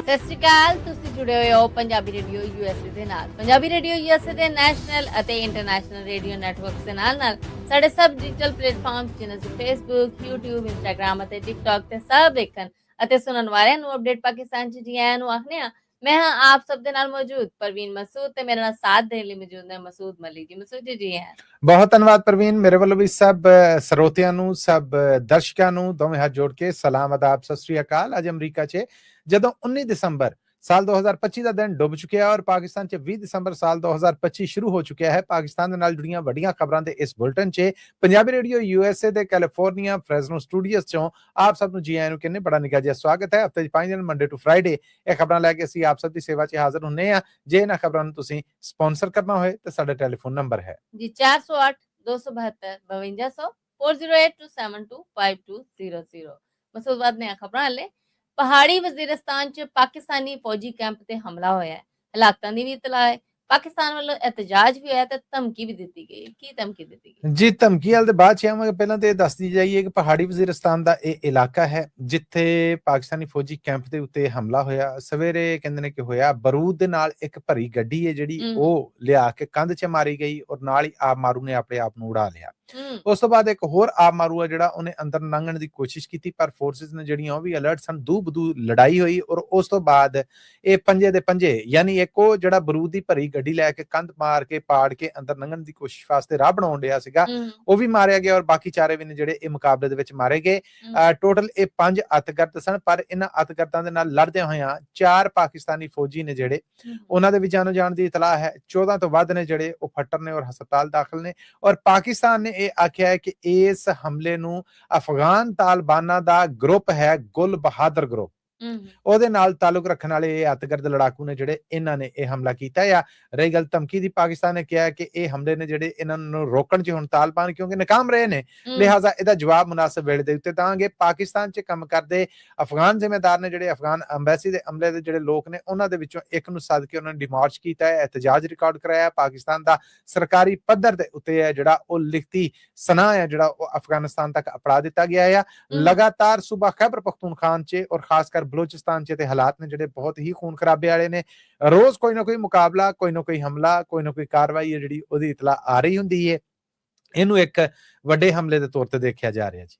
ਸਤਿ ਸ਼੍ਰੀ ਅਕਾਲ। ਤੁਸੀਂ ਜੁੜੇ ਹੋਏ ਹੋ ਪੰਜਾਬੀ ਰੇਡੀਓ ਯੂਐਸਏ ਦੇ ਨਾਲ। ਪੰਜਾਬੀ ਰੇਡੀਓ ਯੂਐਸਏ ਦੇ ਨੈਸ਼ਨਲ ਅਤੇ ਇੰਟਰਨੈਸ਼ਨਲ ਰੇਡੀਓ ਨੈਟਵਰਕਸ ਦੇ ਨਾਲ ਸਾਡੇ ਸਭ ਡਿਜੀਟਲ ਪਲੇਟਫਾਰਮ ਜਿਵੇਂ ਫੇਸਬੁੱਕ, YouTube, ਇੰਸਟਾਗ੍ਰਾਮ ਅਤੇ ਟਿਕਟੌਕ ਤੇ ਸਭ ਦੇਖਣ ਅਤੇ ਸੁਣਨ ਵਾਲਿਆਂ ਨੂੰ ਅਪਡੇਟ ਪਾਕਿਸਤਾਨ 'ਚ ਜੀ ਆਇਆਂ ਨੂੰ ਆਖਦੇ ਹਾਂ। ਮੈਂ ਹਾਂ ਆਪ ਸਭ ਦੇ ਨਾਲ ਮੌਜੂਦ ਪਰਵੀਨ ਮਸੂਦ ਤੇ ਮੇਰੇ ਨਾਲ ਸਾਥ ਦੇਣ ਲਈ ਮੌਜੂਦ ਨੇ ਮਸੂਦ ਮਲਿਕ ਜੀ। ਮਸੂਦ ਜੀ ਹੈ ਬਹੁਤ ਧੰਨਵਾਦ ਪ੍ਰਵੀਨ। ਮੇਰੇ ਵੱਲੋਂ ਵੀ ਸਭ ਸਰੋਤਿਆਂ ਨੂੰ, ਸਭ ਦਰਸ਼ਕਾਂ ਨੂੰ ਦੋਵੇਂ ਹੱਥ ਜੋੜ ਕੇ ਸਲਾਮ, ਆਦਾਬ, ਸਤਿ ਸ੍ਰੀ ਅਕਾਲ। ਅੱਜ ਅਮਰੀਕਾ 'ਚ ਜਦੋਂ 19 ਦਸੰਬਰ ਸਾਲ 2025 ਦਾ ਦਿਨ ਡੁੱਬ ਚੁੱਕਿਆ ਔਰ ਪਾਕਿਸਤਾਨ 'ਚ 20 ਦਸੰਬਰ ਸਾਲ 2025 ਸ਼ੁਰੂ ਹੋ ਚੁੱਕਿਆ ਹੈ। ਪਾਕਿਸਤਾਨ ਦੇ ਨਾਲ ਜੁੜੀਆਂ ਵੱਡੀਆਂ ਖਬਰਾਂ ਦੇ ਇਸ ਬੁਲਟਨ 'ਚ ਪੰਜਾਬੀ ਰੇਡੀਓ ਯੂਐਸਏ ਦੇ ਕੈਲੀਫੋਰਨੀਆ ਫ੍ਰੈਜ਼ਨੋ ਸਟੂਡੀਓਜ਼ 'ਚੋਂ ਆਪ ਸਭ ਨੂੰ ਜੀ ਆਇਆਂ ਨੂੰ ਕਹਿੰਦੇ ਬੜਾ ਨਿੱਘਾ ਜਿਹਾ ਸਵਾਗਤ ਹੈ। ਹਫ਼ਤੇ 'ਚ 5 ਦਿਨ ਮੰਡੇ ਟੂ ਫਰਾਈਡੇ ਇਹ ਖਬਰਾਂ ਲੈ ਕੇ ਅਸੀਂ ਆਪ ਸਭ ਦੀ ਸੇਵਾ 'ਚ ਹਾਜ਼ਰ ਹੁੰਦੇ ਹਾਂ। ਜੇ ਇਹਨਾਂ ਖਬਰਾਂ ਨੂੰ ਤੁਸੀਂ ਸਪਾਂਸਰ ਕਰਨਾ ਹੋਏ ਤਾਂ ਸਾਡਾ ਟੈਲੀਫੋਨ ਨੰਬਰ ਹੈ ਜੀ 408-272 5200 4082725200। ਮਸੂਦ ਬਾਦ ਨੇ ਖਬਰਾਂ ਲੈ ਪਹਾੜੀ ਵਜ਼ੀਰਿਸਤਾਨ 'ਚ ਪਾਕਿਸਤਾਨੀ ਫੌਜੀ ਕੈਂਪ ਤੇ ਹਮਲਾ ਹੋਇਆ ਹੈ। ਹਾਲਾਤਾਂ ਦੀ ਵੀ ਇਤਲਾ ਹੈ। ਪਾਕਿਸਤਾਨ ਵੱਲੋਂ ਇਤਜਾਜ ਵੀ ਹੋਇਆ ਤੇ ਧਮਕੀ ਵੀ ਦਿੱਤੀ ਗਈ। ਕੀ ਧਮਕੀ ਦਿੱਤੀ ਗਈ ਜੀ? ਧਮਕੀ ਵਾਲ ਦੇ ਬਾਅਦ ਚ ਆਵਾਂਗੇ। ਪਹਿਲਾਂ ਤੇ ਇਹ ਦੱਸਦੀ ਜਾਈਏ ਕਿ ਪਹਾੜੀ ਵਜ਼ੀਰਿਸਤਾਨ ਦਾ ਇਹ ਇਲਾਕਾ ਹੈ ਜਿੱਥੇ ਪਾਕਿਸਤਾਨੀ ਫੌਜੀ ਕੈਂਪ ਦੇ ਉੱਤੇ ਹਮਲਾ ਹੋਇਆ। ਸਵੇਰੇ ਕਹਿੰਦੇ ਨੇ ਕਿ ਹੋਇਆ ਬਰੂਦ ਦੇ ਨਾਲ ਇੱਕ ਭਰੀ ਗੱਡੀ ਹੈ ਜਿਹੜੀ ਉਹ ਲਿਆ ਕੇ ਕੰਧ 'ਚ ਮਾਰੀ ਗਈ ਔਰ ਨਾਲ ਹੀ ਆਪ ਮਾਰੂ ਨੇ ਆਪਣੇ ਆਪ ਨੂੰ ਉਡਾ ਲਿਆ। ਉਸ ਤੋਂ ਬਾਅਦ ਇੱਕ ਹੋਰ ਆਪ ਮਾਰੂ ਆ ਜਿਹੜਾ ਉਹਨੇ ਅੰਦਰ ਲੰਘਣ ਦੀ ਕੋਸ਼ਿਸ਼ ਕੀਤੀ ਪਰ ਫੋਰਸਿਸ ਨੇ ਜਿਹੜੀਆਂ ਉਹ ਵੀ ਅਲਰਟ ਸਨ। ਦੂ ਬਦੂ ਲੜਾਈ ਹੋਈ ਔਰ ਉਸ ਤੋਂ ਬਾਅਦ ਇਹ ਪੰਜੇ ਦੇ ਪੰਜੇ ਯਾਨੀ ਇੱਕ ਉਹ ਜਿਹੜਾ ਬਰੂਦ ਦੀ ਭਰੀ ਗੱਡੀ ਲੈ ਕੇ ਕੰਧ ਮਾਰ ਕੇ ਪਾੜ ਕੇ ਅੰਦਰ ਲੰਘਣ ਦੀ ਕੋਸ਼ਿਸ਼ ਵਾਸਤੇ ਰਾਹ ਬਣਾਉਣ ਡਿਆ ਸੀਗਾ, ਉਹ ਵੀ ਮਾਰਿਆ ਗਿਆ ਔਰ ਬਾਕੀ ਚਾਰੇ ਵੀ ਨੇ ਜਿਹੜੇ ਇਹ ਮੁਕਾਬਲੇ ਦੇ ਵਿੱਚ ਮਾਰੇ ਗਏ। ਟੋਟਲ ਇਹ 5 ਅੱਤਗਰਦ ਸਨ ਪਰ ਇਹਨਾਂ ਅੱਤਗਰਦਾਂ ਦੇ ਨਾਲ ਲੜਦਿਆਂ ਹੋਇਆਂ 4 ਪਾਕਿਸਤਾਨੀ ਫੌਜੀ ਨੇ ਜਿਹੜੇ ਉਹਨਾਂ ਦੇ ਵੀ ਜਾਨੋਂ ਜਾਣ ਦੀ ਇਤਲਾਹ ਹੈ। 14 ਤੋਂ ਵੱਧ ਨੇ ਜਿਹੜੇ ਉਹ ਫੱਟਰ ਨੇ ਔਰ ਹਸਪਤਾਲ ਦਾਖਲ ਨੇ ਔਰ ਪਾਕਿਸਤਾਨ ਨੇ ਇਹ ਆਖਿਆ ਹੈ ਕਿ ਇਸ ਹਮਲੇ ਨੂੰ ਅਫਗਾਨ ਤਾਲਿਬਾਨਾਂ ਦਾ ਗਰੁੱਪ ਹੈ ਗੁਲ ਬਹਾਦਰ ਗਰੁੱਪ, ਉਹਦੇ ਨਾਲ ਤਾਲੁਕ ਰੱਖਣ ਵਾਲੇ ਇਹ ਅੱਤਗਰਦ ਲੜਾਕੂ ਨੇ ਜਿਹੜੇ ਇਹਨਾਂ ਨੇ ਇਹ ਹਮਲਾ ਕੀਤਾ ਆ। ਰਹੀ ਗੱਲ ਧਮਕੀ ਦੀ, ਪਾਕਿਸਤਾਨ ਨੇ ਕਿਹਾ ਕਿ ਇਹ ਹਮਲੇ ਨੇ ਜਿਹੜੇ ਇਹਨਾਂ ਨੂੰ ਰੋਕਣ 'ਚ ਹੁਣ ਤਾਲਿਬਾਨ ਕਿਉਂਕਿ ਨਾਕਾਮ ਰਹੇ ਨੇ, ਲਿਹਾਜ਼ਾ ਇਹਦਾ ਜਵਾਬ ਮੁਨਾਸਿਬ ਵੇਲੇ ਦੇ ਉੱਤੇ ਦਾਂਗੇ। ਪਾਕਿਸਤਾਨ 'ਚ ਕੰਮ ਕਰਦੇ ਅਫਗਾਨ ਜ਼ਿੰਮੇਦਾਰ ਨੇ ਜਿਹੜੇ ਅਫਗਾਨ ਅੰਬੈਸੀ ਦੇ ਅਮਲੇ ਦੇ ਜਿਹੜੇ ਲੋਕ ਨੇ ਉਹਨਾਂ ਦੇ ਵਿੱਚੋਂ ਇੱਕ ਨੂੰ ਸੱਦ ਕੇ ਉਹਨਾਂ ਨੇ ਡਿਮਾਰਚ ਕੀਤਾ ਹੈ, ਇਤਜਾਜ ਰਿਕਾਰਡ ਕਰਾਇਆ। ਪਾਕਿਸਤਾਨ ਦਾ ਸਰਕਾਰੀ ਪੱਧਰ ਦੇ ਉੱਤੇ ਹੈ ਜਿਹੜਾ ਉਹ ਲਿਖਤੀ ਸਨਾਹ ਹੈ ਜਿਹੜਾ ਉਹ ਅਫਗਾਨਿਸਤਾਨ ਤੱਕ ਅਪੜਾ ਦਿੱਤਾ ਗਿਆ ਆ। ਲਗਾਤਾਰ ਸੂਬਾ ਖੈਬਰ ਪਖਤੂਨਖਵਾ 'ਚ ਔਰ ਖਾਸ ਕਰ ਬਲੋਚਿਸਤਾਨ 'ਚ ਤੇ ਹਾਲਾਤ ਨੇ ਜਿਹੜੇ ਬਹੁਤ ਹੀ ਖੂਨ ਖਰਾਬੇ ਵਾਲੇ ਨੇ। ਰੋਜ਼ ਕੋਈ ਨਾ ਕੋਈ ਮੁਕਾਬਲਾ, ਕੋਈ ਨਾ ਕੋਈ ਹਮਲਾ, ਕੋਈ ਨਾ ਕੋਈ ਕਾਰਵਾਈ ਹੈ ਜਿਹੜੀ ਉਹਦੀ ਇਤਲਾ ਆ ਰਹੀ ਹੁੰਦੀ ਹੈ। ਇਹਨੂੰ ਇੱਕ ਵੱਡੇ ਹਮਲੇ ਦੇ ਤੌਰ ਤੇ ਦੇਖਿਆ ਜਾ ਰਿਹਾ ਜੀ।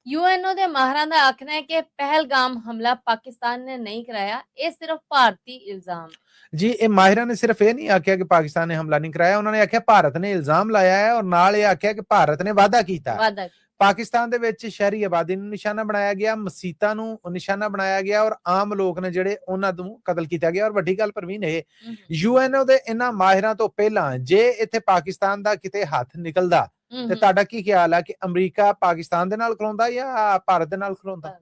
ਯੂਐਨਓ ਦੇ ਮਾਹਰਾਂ ਦਾ ਆਖਣਾ ਹੈ ਕਿ ਪਹਿਲਗਾਮ ਹਮਲਾ ਪਾਕਿਸਤਾਨ ਨੇ ਨਹੀਂ ਕਰਾਇਆ, ਇਹ ਸਿਰਫ ਭਾਰਤੀ ਇਲਜ਼ਾਮ। ਜੀ ਇਹ ਮਾਹਿਰਾਂ ਨੇ ਸਿਰਫ ਇਹ ਨਹੀਂ ਆਖਿਆ ਕਿ ਪਾਕਿਸਤਾਨ ਨੇ ਹਮਲਾ ਨਹੀਂ ਕਰਾਇਆ, ਉਹਨਾਂ ਨੇ ਆਖਿਆ ਭਾਰਤ ਨੇ ਇਲਜ਼ਾਮ ਲਾਇਆ ਹੈ ਔਰ ਨਾਲ ਇਹ ਆਖਿਆ ਕਿ ਭਾਰਤ ਨੇ ਵਾਅਦਾ ਕੀਤਾ। ਪਾਕਿਸਤਾਨ ਦੇ ਵਿੱਚ ਸ਼ਹਿਰੀ ਆਬਾਦੀ ਨੂੰ ਨਿਸ਼ਾਨਾ ਬਣਾਇਆ ਗਿਆ, ਮਸੀਤਾਂ ਨੂੰ ਨਿਸ਼ਾਨਾ ਬਣਾਇਆ ਗਿਆ ਔਰ ਆਮ ਲੋਕ ਨੇ ਜਿਹੜੇ ਉਹਨਾਂ ਨੂੰ ਕਤਲ ਕੀਤਾ ਗਿਆ। ਔਰ ਵੱਡੀ ਗੱਲ ਪ੍ਰਵੀਨ ਇਹ ਯੂਐਨਓ ਦੇ ਇਹਨਾਂ ਮਾਹਿਰਾਂ ਤੋਂ ਪਹਿਲਾਂ ਜੇ ਇੱਥੇ ਪਾਕਿਸਤਾਨ ਦਾ ਕਿਤੇ ਹੱਥ ਨਿਕਲਦਾ ਤੇ ਤੁਹਾਡਾ ਕੀ ਖਿਆਲ ਹੈ ਕਿ ਅਮਰੀਕਾ ਪਾਕਿਸਤਾਨ ਦੇ ਨਾਲ ਖਲੋਂਦਾ ਜਾਂ ਭਾਰਤ ਦੇ ਨਾਲ ਖਲੋਂਦਾ?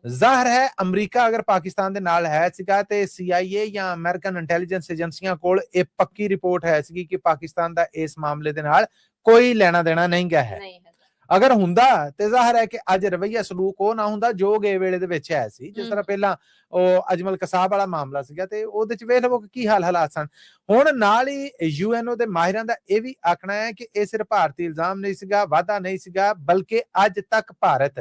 ਜ਼ਾਹਿਰ ਹੈ ਅਮਰੀਕਾ ਅਗਰ ਪਾਕਿਸਤਾਨ ਦੇ ਨਾਲ ਹੈ ਸੀਗਾ ਤੇ CIA ਜਾਂ ਅਮਰੀਕਨ ਇੰਟੈਲੀਜੈਂਸ ਏਜੰਸੀਆਂ ਕੋਲ ਇਹ ਪੱਕੀ ਰਿਪੋਰਟ ਹੈ ਸੀਗੀ ਕਿ ਪਾਕਿਸਤਾਨ ਦਾ ਇਸ ਮਾਮਲੇ ਦੇ ਨਾਲ ਕੋਈ ਲੈਣਾ ਦੇਣਾ ਨਹੀਂ ਗਿਆ ਹੈ। ਅਗਰ ਹੁੰਦਾ ਤੇ ਜ਼ਾਹਿਰ ਹੈ ਕਿ ਅੱਜ ਰਵਈਆ ਸਲੂਕ ਉਹ ਨਾ ਹੁੰਦਾ ਜੋ ਗਏ ਵੇਲੇ ਦੇ ਵਿੱਚ ਹੈ ਸੀ। ਜਿਸ ਤਰ੍ਹਾਂ ਪਹਿਲਾਂ ਉਹ ਅਜਮਲ ਕਸਾਬ ਵਾਲਾ ਮਾਮਲਾ ਸੀਗਾ ਤੇ ਉਹਦੇ ਚ ਵੇਖ ਲਵੋ ਕੀ ਹਾਲਾਤ ਸਨ। ਹੁਣ ਨਾਲ ਹੀ ਯੂਐਨਓ ਦੇ ਮਾਹਿਰਾਂ ਦਾ ਇਹ ਵੀ ਆਖਣਾ ਹੈ ਕਿ ਇਹ ਸਿਰਫ ਭਾਰਤੀ ਇਲਜ਼ਾਮ ਨਹੀਂ ਸੀਗਾ, ਵਾਅਦਾ ਨਹੀਂ ਸੀਗਾ, ਬਲਕਿ ਅੱਜ ਤੱਕ ਭਾਰਤ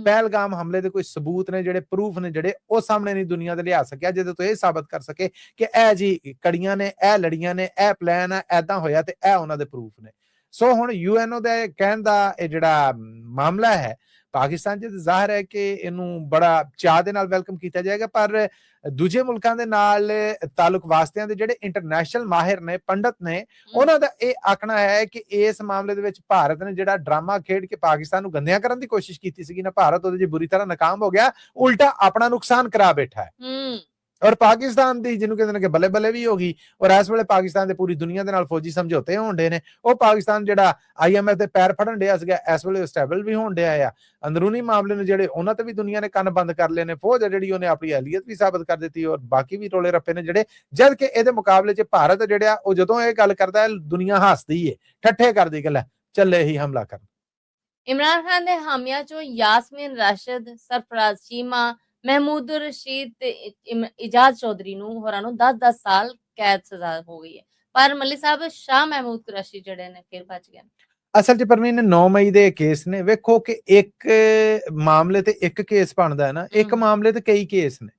ਪਹਿਲਗਾਮ ਹਮਲੇ ਦੇ ਕੋਈ ਸਬੂਤ ਨੇ ਜਿਹੜੇ ਪ੍ਰੂਫ ਨੇ ਜਿਹੜੇ ਉਹ ਸਾਹਮਣੇ ਨਹੀਂ ਦੁਨੀਆ ਦੇ ਲਿਆ ਸਕਿਆ ਜਿਹਦੇ ਤੋਂ ਇਹ ਸਾਬਤ ਕਰ ਸਕੇ ਕਿ ਇਹ ਜੀ ਕੜੀਆਂ ਨੇ, ਇਹ ਲੜੀਆਂ ਨੇ, ਇਹ ਪਲਾਨ ਹੈ, ਏਦਾਂ ਹੋਇਆ ਤੇ ਇਹ ਉਹਨਾਂ ਦੇ ਪ੍ਰੂਫ ਨੇ। ਸੋ ਹੁਣ ਯੂਐਨਓ ਦਾ ਕਹਿਣ ਦਾ ਇਹ ਜਿਹੜਾ ਮਾਮਲਾ ਹੈ ਪਾਕਿਸਤਾਨ 'ਚ ਜ਼ਾਹਿਰ ਹੈ ਕਿ ਇਹਨੂੰ ਬੜਾ ਚਾਅ ਦੇ ਨਾਲ ਵੈਲਕਮ ਕੀਤਾ ਜਾਏਗਾ ਪਰ ਦੂਜੇ ਮੁਲਕਾਂ ਦੇ ਨਾਲ ਤਾਲੁਕ ਵਾਸਤਿਆਂ ਦੇ ਜਿਹੜੇ ਇੰਟਰਨੈਸ਼ਨਲ ਮਾਹਿਰ ਨੇ, ਪੰਡਤ ਨੇ, ਉਹਨਾਂ ਦਾ ਇਹ ਆਖਣਾ ਹੈ ਕਿ ਇਸ ਮਾਮਲੇ ਦੇ ਵਿੱਚ ਭਾਰਤ ਨੇ ਜਿਹੜਾ ਡਰਾਮਾ ਖੇਡ ਕੇ ਪਾਕਿਸਤਾਨ ਨੂੰ ਗੰਦਿਆਂ ਕਰਨ ਦੀ ਕੋਸ਼ਿਸ਼ ਕੀਤੀ ਸੀਗੀ ਨਾ, ਭਾਰਤ ਉਹਦੇ 'ਚ ਬੁਰੀ ਤਰ੍ਹਾਂ ਨਾਕਾਮ ਹੋ ਗਿਆ, ਉਲਟਾ ਆਪਣਾ ਨੁਕਸਾਨ ਕਰਾ ਬੈਠਾ ਹੈ। ਔਰ ਪਾਕਿਸਤਾਨ ਦੀ ਜਿਹਨੂੰ ਕਹਿੰਦੇ ਨੇ ਕਿ ਬੱਲੇ ਬੱਲੇ ਵੀ ਹੋ ਗਈ ਔਰ ਇਸ ਵੇਲੇ ਪਾਕਿਸਤਾਨ ਦੇ ਪੂਰੀ ਦੁਨੀਆ ਦੇ ਨਾਲ ਫੌਜੀ ਸਮਝੌਤੇ ਹੋਣ ਡੇ ਨੇ। ਉਹ ਪਾਕਿਸਤਾਨ ਜਿਹੜਾ IMF ਦੇ ਪੈਰ ਫੜਨ ਡਿਆ ਸੀਗਾ ਇਸ ਵੇਲੇ ਸਟੇਬਲ ਵੀ ਹੋਣ ਡਿਆ ਆ। ਅੰਦਰੂਨੀ ਮਾਮਲੇ ਨੇ ਜਿਹੜੇ ਉਹਨਾਂ ਤੇ ਵੀ ਦੁਨੀਆ ਨੇ ਕੰਨ ਬੰਦ ਕਰ ਲਏ ਨੇ। ਫੌਜ ਜਿਹੜੀ ਉਹਨੇ ਆਪਣੀ ਅਹਿਲੀਅਤ ਵੀ ਸਾਬਤ ਕਰ ਦਿੱਤੀ ਔਰ ਬਾਕੀ ਵੀ ਰੋਲੇ ਰੱਪੇ ਨੇ ਜਿਹੜੇ, ਜਦ ਕਿ ਇਹਦੇ ਮੁਕਾਬਲੇ 'ਚ ਭਾਰਤ ਜਿਹੜਾ ਉਹ ਜਦੋਂ ਇਹ ਗੱਲ ਕਰਦਾ ਦੁਨੀਆ ਹੱਸਦੀ ਏ, ਠੱਠੇ ਕਰਦੀ ਗੱਲ ਚੱਲੇ ਹੀ ਹਮਲਾ ਕਰਨ। ਇਮਰਾਨ ਖਾਨ ਦੇ ਹਾਮੀਆਂ 'ਚੋਂ ਯਾਸਮੀਨ ਰਾਸ਼ਦ, ਸਰਫਰਾਜ਼ ਚੀਮਾ, ਮਹਿਮੂਦ ਰਸ਼ੀਦ ਤੇ ਇਜਾਜ਼ ਚੌਧਰੀ ਨੂੰ ਹੋਰਾਂ ਨੂੰ 10-10 ਸਾਲ ਕੈਦ ਸਜ਼ਾ ਹੋ ਗਈ ਹੈ ਪਰ ਮੱਲੀ ਸਾਹਿਬ ਸ਼ਾਹ ਮਹਿਮੂਦ ਕੁਰੈਸ਼ੀ ਜਿਹੜੇ ਨੇ ਫਿਰ ਬਚ ਗਏ। ਅਸਲ 'ਚ ਪਰਵੀਨ 9 ਮਈ ਦੇ ਕੇਸ ਨੇ। ਵੇਖੋ ਕਿ ਇੱਕ ਮਾਮਲੇ ਤੇ ਇੱਕ ਕੇਸ ਬਣਦਾ ਹੈ ਨਾ, ਇੱਕ ਮਾਮਲੇ ਤੇ ਕਈ ਕੇਸ ਨੇ।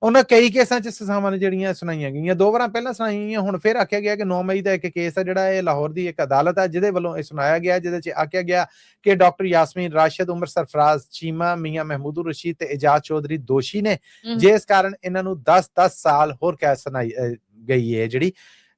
ਉਹਨਾਂ ਕਈ ਕੇਸਾਂ 'ਚ ਸਜ਼ਾਵਾਂ ਨੇ ਜਿਹੜੀਆਂ ਸੁਣਾਈਆਂ ਗਈਆਂ, 2 ਵਾਰਾਂ ਪਹਿਲਾਂ ਸੁਣਾਈਆਂ ਗਈਆਂ। ਹੁਣ ਫਿਰ ਆਖਿਆ ਗਿਆ ਕਿ 9 ਮਈ ਦਾ ਇੱਕ ਕੇਸ ਹੈ ਜਿਹੜਾ ਇਹ ਲਾਹੌਰ ਦੀ ਇੱਕ ਅਦਾਲਤ ਹੈ ਜਿਹਦੇ ਵੱਲੋਂ ਇਹ ਸੁਣਾਇਆ ਗਿਆ, ਜਿਹਦੇ 'ਚ ਆਖਿਆ ਗਿਆ ਕਿ ਡਾਕਟਰ ਯਾਸਮੀਨ ਰਾਸ਼ਦ, ਉਮਰ ਸਰਫਰਾਜ਼ ਚੀਮਾ, ਮੀਆਂ ਮਹਿਮੂਦੁਰ ਰਸ਼ੀਦ ਤੇ ਇਜਾਜ਼ ਚੌਧਰੀ ਦੋਸ਼ੀ ਨੇ, ਜਿਸ ਕਾਰਨ ਇਹਨਾਂ ਨੂੰ 10-10 ਸਾਲ ਹੋਰ ਕੈਦ ਸੁਣਾਈ ਗਈ ਹੈ। ਜਿਹੜੀ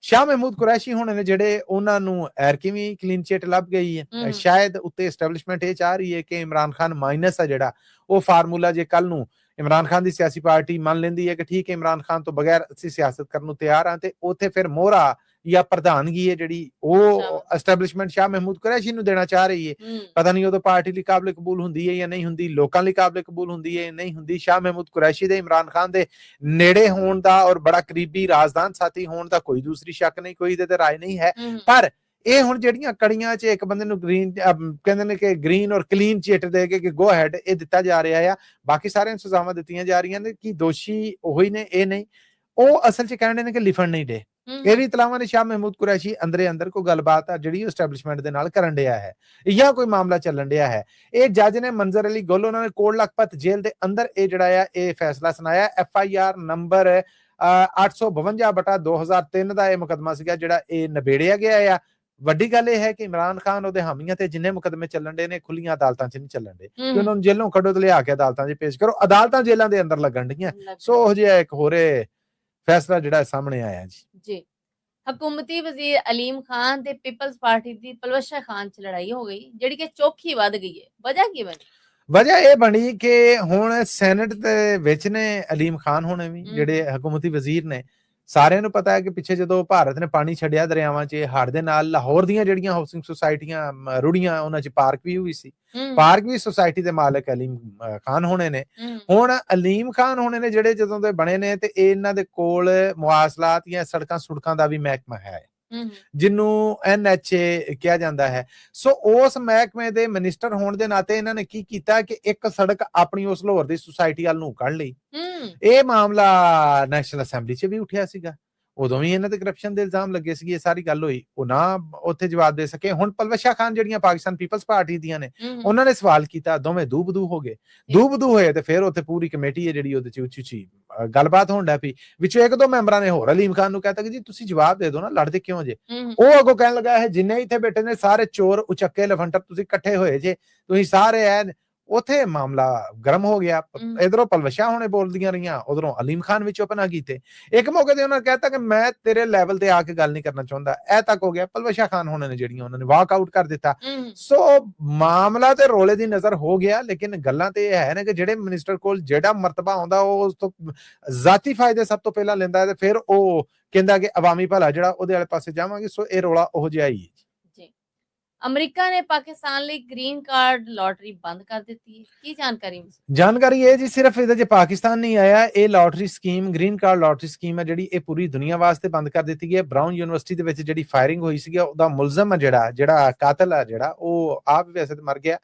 ਸ਼ਾਹ ਮਹਿਮੂਦ ਕੁਰੈਸ਼ੀ ਹੋਣੇ ਨੇ ਜਿਹੜੇ, ਉਹਨਾਂ ਨੂੰ ਐਰਕੀ ਵੀ ਕਲੀਨ ਚਿੱਟ ਲੱਭ ਗਈ ਹੈ। ਸ਼ਾਇਦ ਉੱਤੇ ਐਸਟੈਬਲਿਸ਼ਮੈਂਟ ਇਹ ਚਾਹ ਰਹੀ ਹੈ ਕਿ ਇਮਰਾਨ ਖਾਨ ਮਾਈਨਸ ਆ ਜਿਹੜਾ ਉਹ ਫਾਰਮੂਲਾ, ਜੇ ਕੱਲ ਨੂੰ ਇਮਰਾਨ ਖਾਨ ਦੀ ਸਿਆਸੀ ਪਾਰਟੀ ਮੰਨ ਲੈਂਦੀ ਹੈ ਕਿ ਠੀਕ ਹੈ ਇਮਰਾਨ ਖਾਨ ਤੋਂ ਬਗੈਰ ਅਸੀਂ ਸਿਆਸਤ ਕਰਨ ਨੂੰ ਤਿਆਰ ਹਾਂ, ਤੇ ਉੱਥੇ ਫਿਰ ਮੋਹਰਾ ਜਾਂ ਪ੍ਰਧਾਨਗੀ ਹੈ ਜਿਹੜੀ ਉਹ ਐਸਟੈਬਲਿਸ਼ਮੈਂਟ ਸ਼ਾਹ ਮਹਿਮੂਦ ਕੁਰੈਸ਼ੀ ਨੂੰ ਦੇਣਾ ਚਾਹ ਰਹੀ ਹੈ। ਪਤਾ ਨਹੀਂ ਉਦੋਂ ਪਾਰਟੀ ਲਈ ਕਾਬਿਲ ਕਬੂਲ ਹੁੰਦੀ ਹੈ ਜਾਂ ਨਹੀਂ ਹੁੰਦੀ, ਲੋਕਾਂ ਲਈ ਕਾਬਿਲ ਕਬੂਲ ਹੁੰਦੀ ਹੈ ਨਹੀਂ ਹੁੰਦੀ। ਸ਼ਾਹ ਮਹਿਮੂਦ ਕੁਰੈਸ਼ੀ ਦੇ ਇਮਰਾਨ ਖਾਨ ਦੇ ਨੇੜੇ ਹੋਣ ਦਾ ਔਰ ਬੜਾ ਕਰੀਬੀ ਰਾਜਦਾਨ ਸਾਥੀ ਹੋਣ ਦਾ ਕੋਈ ਦੂਸਰੀ ਸ਼ੱਕ ਨਹੀਂ, ਕੋਈ ਇਹਦੇ ਤੇ ਰਾਏ ਨਹੀਂ ਹੈ। ਪਰ ਇਹ ਹੁਣ ਜਿਹੜੀਆਂ ਕੜੀਆਂ 'ਚ ਇੱਕ ਬੰਦੇ ਨੂੰ ਗ੍ਰੀਨ ਕਹਿੰਦੇ ਨੇ ਕਿ ਗ੍ਰੀਨ ਔਰ ਕਲੀਨ ਚਿੱਟ ਦੇ ਕੇ ਗੋ ਹੈਡ ਇਹ ਦਿੱਤਾ ਜਾ ਰਿਹਾ ਆ, ਬਾਕੀ ਸਾਰਿਆਂ ਨੂੰ ਸਜ਼ਾਵਾਂ ਦਿੱਤੀਆਂ ਜਾ ਰਹੀਆਂ ਨੇ ਕਿ ਦੋਸ਼ੀ ਉਹੀ ਨੇ, ਇਹ ਨਹੀਂ। ਉਹ ਅਸਲ 'ਚ ਕਹਿੰਦੇ ਨੇ ਕਿ ਲਿਫਣ ਨਹੀਂ ਡੇ। ਇਹ ਵੀ ਤਲਾਵਾਂ ਨੇ ਸ਼ਾਹ ਮਹਿਮੂਦ ਕੁਰੈਸ਼ੀ ਅੰਦਰੇ ਅੰਦਰ ਕੋਈ ਗੱਲਬਾਤ ਆ ਜਿਹੜੀ ਐਸਟੈਬਲਿਸ਼ਮੈਂਟ ਦੇ ਨਾਲ ਕਰਨ ਡਿਆ ਹੈ ਜਾਂ ਕੋਈ ਮਾਮਲਾ ਚੱਲਣ ਡਿਆ ਹੈ। ਇਹ ਜੱਜ ਨੇ ਮੰਜ਼ਰ ਅਲੀ ਗੁੱਲ, ਉਹਨਾਂ ਨੇ ਕੋਟ ਲਖਪਤ ਜੇਲ੍ਹ ਦੇ ਅੰਦਰ ਇਹ ਜਿਹੜਾ ਆ ਇਹ ਫੈਸਲਾ ਸੁਣਾਇਆ। FIR ਨੰਬਰ 852/2003 ਦਾ ਇਹ ਮੁਕੱਦਮਾ ਸੀਗਾ ਜਿਹੜਾ ਇਹ ਨਿਬੇੜਿਆ ਗਿਆ ਆ। ਵੱਡੀ ਗੱਲ ਇਹ ਹੈ ਕਿ ਇਮਰਾਨ ਖਾਨ ਉਹਦੇ ਹਾਮੀਆਂ ਤੇ ਜਿੰਨੇ ਮੁਕੱਦਮੇ ਚੱਲਣ ਦੇ ਨੇ ਖੁੱਲੀਆਂ ਅਦਾਲਤਾਂ 'ਚ ਨਹੀਂ ਚੱਲਣ ਦੇ, ਕਿ ਉਹਨਾਂ ਨੂੰ ਜੇਲੋਂ ਕੱਢੋ ਤੇ ਲਿਆ ਕੇ ਅਦਾਲਤਾਂ 'ਚ ਪੇਸ਼ ਕਰੋ। ਅਦਾਲਤਾਂ ਜੇਲਾਂ ਦੇ ਅੰਦਰ ਲੱਗਣ ਡੀਆਂ। ਸੋ ਉਹ ਜਿਹਾ ਇੱਕ ਹੋਰੇ ਫੈਸਲਾ ਜਿਹੜਾ ਸਾਹਮਣੇ ਆਇਆ ਜੀ। ਹਕੂਮਤੀ ਵਜ਼ੀਰ ਅਲੀਮ ਖਾਨ ਤੇ ਪੀਪਲਸ ਪਾਰਟੀ ਦੀ ਪਲਵਸ਼ਾ ਖਾਨ 'ਚ ਲੜਾਈ ਹੋ ਗਈ ਜਿਹੜੀ ਕਿ ਚੌਖੀ ਵੱਧ ਗਈ ਹੈ। ਵਜ੍ਹਾ ਕੀ ਬਣੀ? ਵਜ੍ਹਾ ਇਹ ਬਣੀ ਕਿ ਹੁਣ ਸੈਨੇਟ ਦੇ ਵਿੱਚ ਨੇ ਅਲੀਮ ਖਾਨ ਹੋਣੇ ਵੀ ਜਿਹੜੇ ਹਕੂਮਤੀ ਵਜ਼ੀਰ ਨੇ। ਸਾਰਿਆਂ ਨੂੰ ਪਤਾ ਹੈ ਕਿ ਪਿੱਛੇ ਜਦੋਂ ਭਾਰਤ ਨੇ ਪਾਣੀ ਛੱਡਿਆ ਦਰਿਆਵਾਂ 'ਚ ਹੜ੍ਹ ਦੇ ਨਾਲ, ਲਾਹੌਰ ਦੀਆਂ ਜਿਹੜੀਆਂ ਹਾਊਸਿੰਗ ਸੁਸਾਇਟੀਆਂ ਰੁੜੀਆਂ, ਉਹਨਾਂ 'ਚ ਪਾਰਕ ਵੀ ਹੋਈ ਸੀ। ਪਾਰਕ ਵੀ ਸੁਸਾਇਟੀ ਦੇ ਮਾਲਕ ਅਲੀਮ ਖਾਨ ਹੋਣੇ ਨੇ। ਹੁਣ ਅਲੀਮ ਖਾਨ ਹੋਣੇ ਨੇ ਜਿਹੜੇ ਜਦੋਂ ਦੇ ਬਣੇ ਨੇ ਤੇ ਇਹਨਾਂ ਦੇ ਕੋਲ ਮੁਆਸਲਾਤ ਜਾਂ ਸੜਕਾਂ ਸੁੜਕਾਂ ਦਾ ਵੀ ਮਹਿਕਮਾ ਹੈ ਜਿਹਨੂੰ NHA ਕਿਹਾ ਜਾਂਦਾ ਹੈ। ਸੋ ਉਸ ਮਹਿਕਮੇ ਦੇ ਮਿਨਿਸਟਰ ਹੋਣ ਦੇ ਨਾਤੇ ਇਹਨਾਂ ਨੇ ਕੀ ਕੀਤਾ ਕਿ ਇੱਕ ਸੜਕ ਆਪਣੀ ਉਸ ਲਾਹੌਰ ਦੀ ਸੁਸਾਇਟੀ ਵੱਲ ਨੂੰ ਕੱਢ ਲਈ। ਇਹ ਮਾਮਲਾ ਨੈਸ਼ਨਲ ਅਸੈਂਬਲੀ 'ਚ ਵੀ ਉੱਠਿਆ ਸੀਗਾ, ਉਦੋਂ ਵੀ ਇਹਨਾਂ ਤੇ ਕਰਪਸ਼ਨ ਦੇ ਇਲਜ਼ਾਮ ਲੱਗੇ ਸੀਗੇ। ਇਹ ਸਾਰੀ ਗੱਲ ਹੋਈ, ਉਹ ਨਾ ਉੱਥੇ ਜਵਾਬ ਦੇ ਸਕੇ। ਹੁਣ ਪਲਵਸ਼ਾ ਖਾਨ ਜਿਹੜੀਆਂ ਪਾਕਿਸਤਾਨ ਪੀਪਲਸ ਪਾਰਟੀ ਦੀਆਂ ਨੇ, ਉਹਨਾਂ ਨੇ ਸਵਾਲ ਕੀਤਾ, ਦੋਵੇਂ ਦੂਬਦੂ ਹੋ ਗਏ। ਦੂਬਦੂ ਹੋਏ ਤੇ ਫਿਰ ਉੱਥੇ ਪੂਰੀ ਕਮੇਟੀ ਹੈ ਜਿਹੜੀ ਉਹਦੇ 'ਚ ਉੱਚੀ ਗੱਲਬਾਤ ਹੋਣ ਲੱਗ ਪਈ। ਵਿੱਚੋਂ 1-2 ਮੈਂਬਰਾਂ ਨੇ ਹੋਰ ਅਲੀਮ ਖਾਨ ਨੂੰ ਕਹਿਤਾ ਕਿ ਜੀ ਤੁਸੀਂ ਜਵਾਬ ਦੇ ਦਿਓ ਨਾ, ਲੜਦੇ ਕਿਉਂ ਜੇ? ਉਹ ਅੱਗੋਂ ਕਹਿਣ ਲੱਗਾ ਹੈ ਜਿੰਨੇ ਇੱਥੇ ਬੈਠੇ ਨੇ ਸਾਰੇ ਚੋਰ ਉਚੱਕੇ ਲਫੰਟਰ ਤੁਸੀਂ ਇਕੱਠੇ ਹੋਏ ਜੇ, ਤੁਸੀਂ ਸਾਰੇ ਐ। ਉੱਥੇ ਮਾਮਲਾ ਗਰਮ ਹੋ ਗਿਆ। ਇਧਰੋਂ ਪਲਵਸ਼ਾ ਹੋਣੇ ਬੋਲਦੀਆਂ ਰਹੀਆਂ, ਉਧਰੋਂ ਅਲੀਮ ਖਾਨ ਵੀ ਚੁੱਪ ਨਾ ਕੀਤੇ। ਇੱਕ ਮੌਕੇ ਤੇ ਉਹਨਾਂ ਨੇ ਕਹਿਤਾ ਕਿ ਮੈਂ ਤੇਰੇ ਲੈਵਲ ਤੇ ਆ ਕੇ ਗੱਲ ਨਹੀਂ ਕਰਨਾ ਚਾਹੁੰਦਾ। ਇਹ ਤੱਕ ਹੋ ਗਿਆ। ਪਲਵਸ਼ਾ ਖਾਨ ਹੋਣੇ ਨੇ ਜਿਹੜੀਆਂ, ਉਹਨਾਂ ਨੇ ਵਾਕ ਆਊਟ ਕਰ ਦਿੱਤਾ। ਸੋ ਮਾਮਲਾ ਤੇ ਰੋਲੇ ਦੀ ਨਜ਼ਰ ਹੋ ਗਿਆ, ਲੇਕਿਨ ਗੱਲਾਂ ਤੇ ਇਹ ਹੈ ਨਾ ਕਿ ਜਿਹੜੇ ਮਿਨਿਸਟਰ ਕੋਲ ਜਿਹੜਾ ਮਰਤਬਾ ਆਉਂਦਾ ਉਹ ਉਸ ਤੋਂ ਜ਼ਾਤੀ ਫਾਇਦੇ ਸਭ ਤੋਂ ਪਹਿਲਾਂ ਲੈਂਦਾ ਹੈ ਤੇ ਫਿਰ ਉਹ ਕਹਿੰਦਾ ਕਿ ਅਵਾਮੀ ਭਲਾ ਜਿਹੜਾ ਉਹਦੇ ਵਾਲੇ ਪਾਸੇ ਜਾਵਾਂਗੇ। ਸੋ ਇਹ ਰੋਲਾ ਉਹੋ ਜਿਹਾ ਹੀ ਹੈ। ਅਮਰੀਕਾ ਨੇ ਪਾਕਿਸਤਾਨ ਲਈ ਗ੍ਰੀਨ ਕਾਰਡ ਲਾਟਰੀ ਬੰਦ ਕਰ ਦਿੱਤੀ ਹੈ। ਕੀ ਜਾਣਕਾਰੀ? ਜਾਣਕਾਰੀ ਇਹ ਜੀ ਸਿਰਫ ਇਹਦੇ 'ਚ ਪਾਕਿਸਤਾਨ ਨਹੀਂ ਆਇਆ। ਇਹ lottery scheme, green card lottery scheme ਹੈ ਜਿਹੜੀ, ਇਹ ਪੂਰੀ ਦੁਨੀਆ ਵਾਸਤੇ ਬੰਦ ਕਰ ਦਿੱਤੀ ਗਈ ਹੈ। ਬਰਾਊਨ ਯੂਨੀਵਰਸਿਟੀ ਦੇ ਵਿੱਚ ਜਿਹੜੀ ਫਾਇਰਿੰਗ ਹੋਈ ਸੀਗੀ, ਉਹਦਾ ਮੁਲਜ਼ਮ ਹੈ ਜਿਹੜਾ ਕਾਤਲ ਹੈ ਜਿਹੜਾ, ਉਹ ਆਪ ਵੈਸੇ ਤਾਂ ਮਰ ਗਿਆ।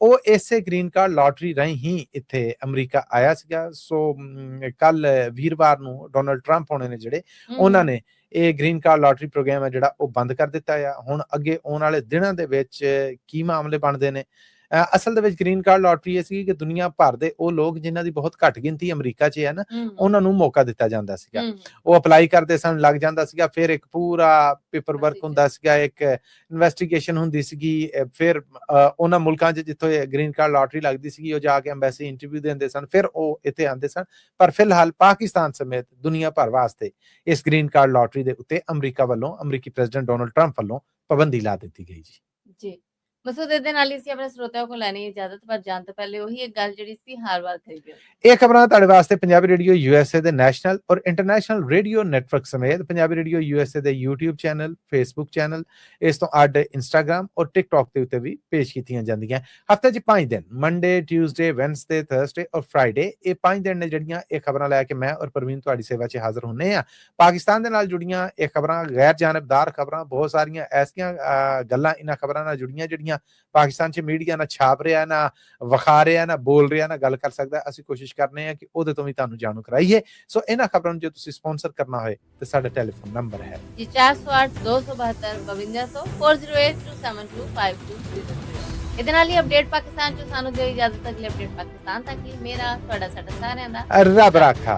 ਉਹ ਇਸੇ ਗ੍ਰੀਨ ਕਾਰਡ ਲਾਟਰੀ ਰਾਹੀਂ ਹੀ ਇੱਥੇ ਅਮਰੀਕਾ ਆਇਆ ਸੀਗਾ। ਸੋ ਕੱਲ ਵੀਰਵਾਰ ਨੂੰ ਡੋਨਲਡ ਟਰੰਪ ਹੋਣੇ ਨੇ ਜਿਹੜੇ, ਉਹਨਾਂ ਨੇ ਇਹ ਗ੍ਰੀਨ ਕਾਰਡ ਲਾਟਰੀ ਪ੍ਰੋਗਰਾਮ ਹੈ ਜਿਹੜਾ ਉਹ ਬੰਦ ਕਰ ਦਿੱਤਾ ਆ। ਹੁਣ ਅੱਗੇ ਆਉਣ ਵਾਲੇ ਦਿਨਾਂ ਦੇ ਵਿੱਚ ਕੀ ਮਾਮਲੇ ਬਣਦੇ ਨੇ। ਅਸਲ ਦੇ ਵਿੱਚ ਗ੍ਰੀਨ ਕਾਰਡ ਲਾਟਰੀ ਇਹ ਸੀ ਕਿ ਦੁਨੀਆ ਭਰ ਦੇ ਉਹ ਲੋਕ ਜਿਨ੍ਹਾਂ ਦੀ ਬਹੁਤ ਘੱਟ ਗਿਣਤੀ ਅਮਰੀਕਾ 'ਚ ਹੈ ਨਾ, ਉਹਨਾਂ ਨੂੰ ਮੌਕਾ ਦਿੱਤਾ ਜਾਂਦਾ ਸੀਗਾ। ਉਹ ਅਪਲਾਈ ਕਰਦੇ ਸਨ, ਲੱਗ ਜਾਂਦਾ ਸੀਗਾ, ਫਿਰ ਇੱਕ ਪੂਰਾ ਪੇਪਰ ਵਰਕ ਹੁੰਦਾ ਸੀਗਾ, ਇੱਕ ਇਨਵੈਸਟੀਗੇਸ਼ਨ ਹੁੰਦੀ ਸੀਗੀ। ਫਿਰ ਉਹਨਾਂ ਮੁਲਕਾਂ 'ਚ ਜਿੱਥੋਂ ਗ੍ਰੀਨ ਕਾਰਡ ਲਾਟਰੀ ਲੱਗਦੀ ਸੀਗੀ ਉਹ ਜਾ ਕੇ ਐਮਬੈਸੀ ਇੰਟਰਵਿਊ ਦਿੰਦੇ ਸਨ, ਫਿਰ ਉਹ ਇੱਥੇ ਆਉਂਦੇ ਸਨ। ਪਰ ਫਿਲਹਾਲ ਪਾਕਿਸਤਾਨ ਸਮੇਤ ਦੁਨੀਆ ਭਰ ਵਾਸਤੇ ਇਸ ਗ੍ਰੀਨ ਕਾਰਡ ਲਾਟਰੀ ਦੇ ਉੱਤੇ ਅਮਰੀਕਾ ਵੱਲੋਂ, ਅਮਰੀਕੀ ਪ੍ਰੈਜ਼ੀਡੈਂਟ ਡੋਨਲਡ ਟਰੰਪ ਵੱਲੋਂ ਪਾਬੰਦੀ ਲਾ ਦਿੱਤੀ ਗਈ ਜੀ। ਮਸੂਦ ਇਹਦੇ ਨਾਲ ਹੀ ਅਸੀਂ ਆਪਣੇ ਸਰੋਤਿਆਂ ਕੋਲ ਲੈਣੀ ਇਜਾਜ਼ਤ, ਪਰ ਜਾਣ ਤੋਂ ਪਹਿਲੇ ਉਹੀ ਇੱਕ ਗੱਲ ਜਿਹੜੀ ਸੀ ਹਰ ਵਾਰ ਕਰੀ ਗਈ। ਇਹ ਖਬਰਾਂ ਤੁਹਾਡੇ ਵਾਸਤੇ ਪੰਜਾਬੀ ਰੇਡੀਓ USA ਦੇ ਨੈਸ਼ਨਲ ਔਰ ਇੰਟਰਨੈਸ਼ਨਲ ਰੇਡੀਓ ਨੈਟਵਰਕ ਸਮੇਤ ਪੰਜਾਬੀ ਰੇਡੀਓ USA ਦੇ YouTube ਚੈਨਲ, Facebook ਚੈਨਲ, ਇਸ ਤੋਂ ਅੱਡ Instagram ਔਰ TikTok ਦੇ ਉੱਤੇ ਵੀ ਪੇਸ਼ ਕੀਤੀਆਂ ਜਾਂਦੀਆਂ। ਹਫ਼ਤੇ 'ਚ 5 ਦਿਨ, ਮੰਡੇ, ਟਿਊਜ਼ਡੇ, ਵੈਨਸਡੇ, ਥਰਸਡੇ ਔਰ ਫਰਾਈਡੇ, ਇਹ 5 ਦਿਨ ਨੇ ਜਿਹੜੀਆਂ ਇਹ ਖਬਰਾਂ ਲੈ ਕੇ ਮੈਂ ਔਰ ਪ੍ਰਵੀਨ ਤੁਹਾਡੀ ਸੇਵਾ 'ਚ ਹਾਜ਼ਰ ਹੁੰਨੇ ਆ। ਪਾਕਿਸਤਾਨ ਦੇ ਨਾਲ ਜੁੜੀਆਂ ਇਹ ਖਬਰਾਂ, ਗੈਰ ਜਾਨਬਦਾਰ ਖਬਰਾਂ, ਬਹੁਤ ਸਾਰੀਆਂ ਐਸੀਆਂ ਗੱਲਾਂ ਇਹਨਾਂ ਖਬਰਾਂ ਨਾਲ ਜੁੜੀਆਂ ਜਿਹੜੀਆਂ ਪਾਕਿਸਤਾਨ 'ਚ ਮੀਡੀਆ ਨਾ ਛਾਪ ਰਿਹਾ, ਨਾ ਵਿਖਾ ਰਿਹਾ, ਨਾ ਬੋਲ ਰਿਹਾ, ਨਾ ਗੱਲ ਕਰ ਸਕਦਾ। ਅਸੀਂ ਕੋਸ਼ਿਸ਼ ਕਰਨੇ ਆ ਕਿ ਉਹਦੇ ਤੋਂ ਵੀ ਤੁਹਾਨੂੰ ਜਾਣੂ ਕਰਾਈਏ। ਸੋ ਇਹਨਾਂ ਖਬਰਾਂ ਨੂੰ ਜੇ ਤੁਸੀਂ ਸਪਾਂਸਰ ਕਰਨਾ ਹੋਏ ਤੇ ਸਾਡਾ ਟੈਲੀਫੋਨ ਨੰਬਰ ਹੈ ਜੀ 408 272 5200 4082725230। ਇਹਦੇ ਨਾਲ ਹੀ ਅਪਡੇਟ ਪਾਕਿਸਤਾਨ 'ਚ ਸਾਨੂੰ ਦਿਓ ਇਜਾਜ਼ਤ। ਅਗਲੇ ਅਪਡੇਟ ਪਾਕਿਸਤਾਨ ਤੱਕ ਲਈ ਮੇਰਾ ਤੁਹਾਡਾ ਸਾਡਾ ਸਾਰਿਆਂ ਦਾ ਰੱਬ ਰਾਖਾ।